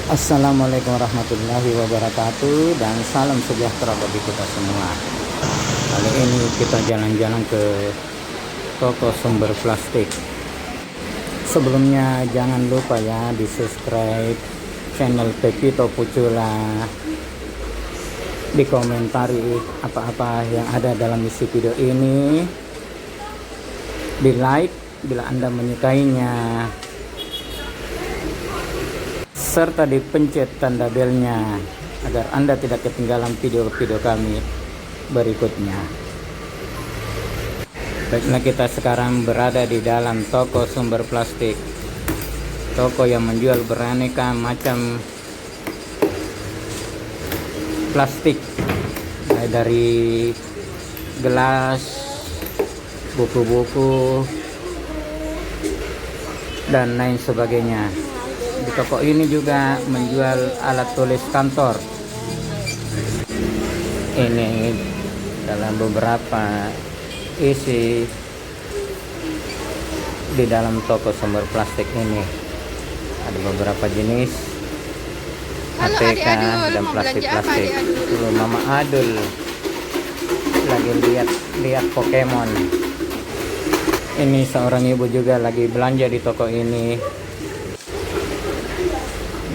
Assalamualaikum warahmatullahi wabarakatuh dan salam sejahtera bagi kita semua. Kali ini kita jalan-jalan ke toko sumber plastik. Sebelumnya jangan lupa ya di subscribe channel Pepito Pucula, dikomentari apa-apa yang ada dalam isi video ini, di like bila Anda menyukainya, serta dipencet tanda belnya agar Anda tidak ketinggalan video-video kami berikutnya. Baiklah, kita sekarang berada di dalam toko sumber plastik, toko yang menjual beraneka macam plastik, mulai dari gelas, buku-buku, dan lain sebagainya. Di toko ini juga menjual alat tulis kantor. Ini dalam beberapa isi di dalam toko sumber plastik ini. Ada beberapa jenis ATK dan plastik-plastik. Tuh, Mama Adul lagi lihat Pokemon. Ini seorang ibu juga lagi belanja di toko ini.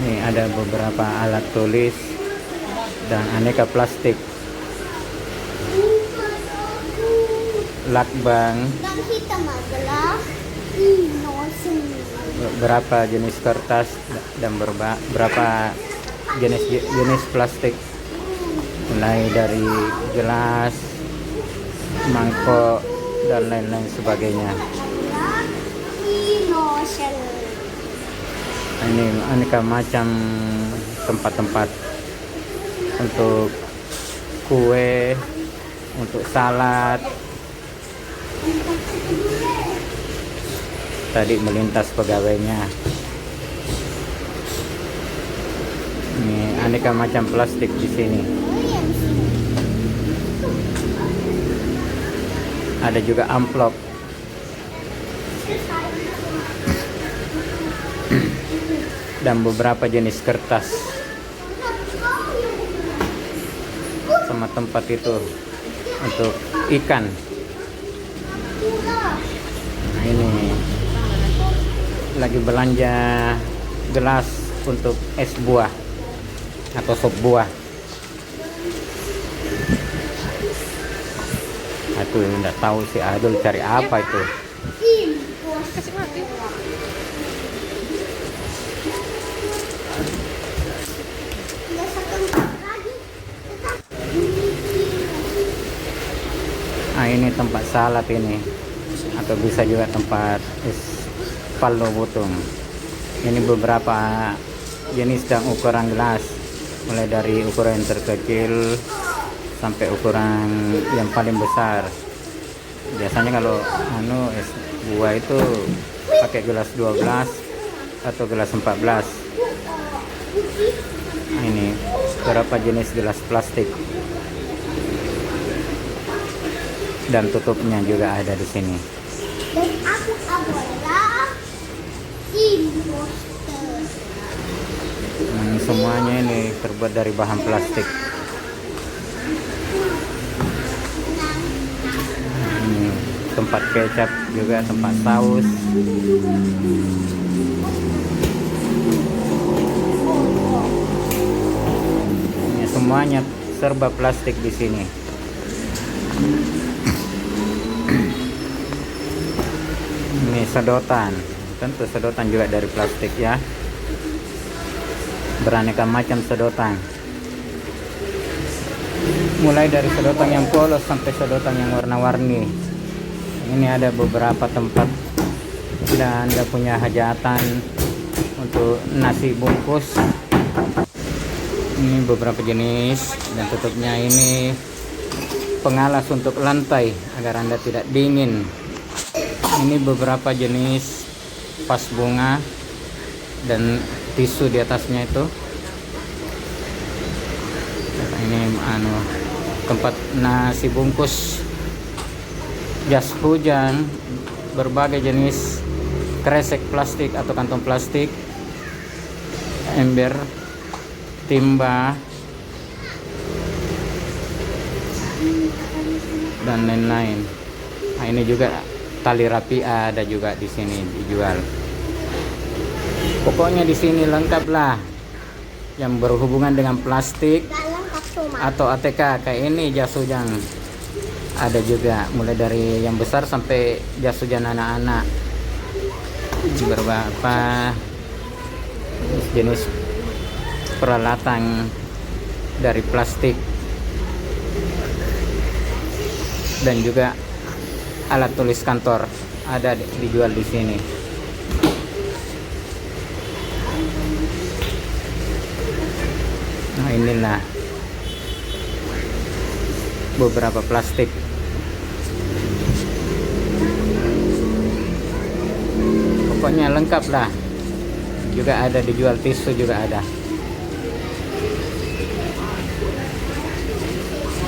Ini ada beberapa alat tulis dan aneka plastik, lakbang, beberapa jenis kertas dan beberapa jenis plastik, mulai dari gelas, mangkok, dan lain-lain sebagainya. Ini aneka macam tempat-tempat untuk kue, untuk salad. Tadi melintas pegawainya. Ini aneka macam plastik di sini. Ada juga amplop. Dan beberapa jenis kertas, sama tempat itu untuk ikan. Nah, ini lagi belanja gelas untuk es buah atau sop buah. Aku nggak tahu si Adul cari apa itu. Kasih mati. Nah, ini tempat salad ini, atau bisa juga tempat es palo butung. Ini beberapa jenis dan ukuran gelas, mulai dari ukuran yang terkecil sampai ukuran yang paling besar. Biasanya kalau es buah itu pakai gelas 12 atau gelas 14. Nah, ini beberapa jenis gelas plastik. Dan tutupnya juga ada di sini. Dan aku adalah imposter. Semuanya ini terbuat dari bahan plastik. Ini tempat kecap juga, tempat saus. Ini semuanya serba plastik di sini. Ini sedotan, tentu sedotan juga dari plastik ya. Beraneka macam sedotan, mulai dari sedotan yang polos sampai sedotan yang warna-warni. Ini ada beberapa tempat bila Anda punya hajatan untuk nasi bungkus. Ini beberapa jenis, dan tutupnya ini pengalas untuk lantai agar Anda tidak dingin. Ini beberapa jenis vas bunga dan tisu di atasnya itu. Ini tempat nasi bungkus, jas hujan, berbagai jenis kresek plastik atau kantong plastik, ember timba dan lain-lain. Nah, ini juga tali rapi ada juga di sini dijual. Pokoknya di sini lengkap lah yang berhubungan dengan plastik Gak lengkap cuma. atau ATK kayak ini jas hujan. Ada juga mulai dari yang besar sampai jas hujan anak-anak. Beberapa jenis peralatan dari plastik dan juga alat tulis kantor ada dijual di sini. Nah, inilah beberapa plastik. Pokoknya lengkap lah. Juga ada dijual tisu juga ada.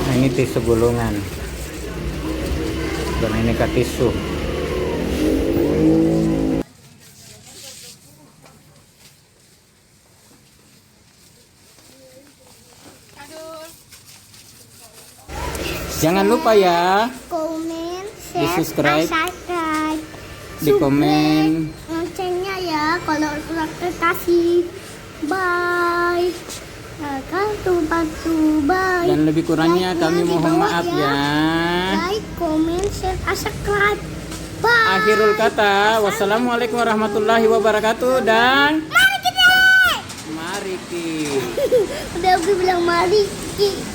Nah, ini tisu gulungan. Dan ini ke tisu. Jangan lupa ya Komen, di share, subscribe, subscribe. di komen. Loncengnya ya kalau kasih. Bye. Bantu, bye. Dan lebih kurangnya Like-nya kami di mohon bawah maaf ya. Like, comment, share, subscribe. Bye. Akhirul kata, wassalamualaikum warahmatullahi wabarakatuh dan Mari kita. mari ki. Udah gue bilang mari. Ki.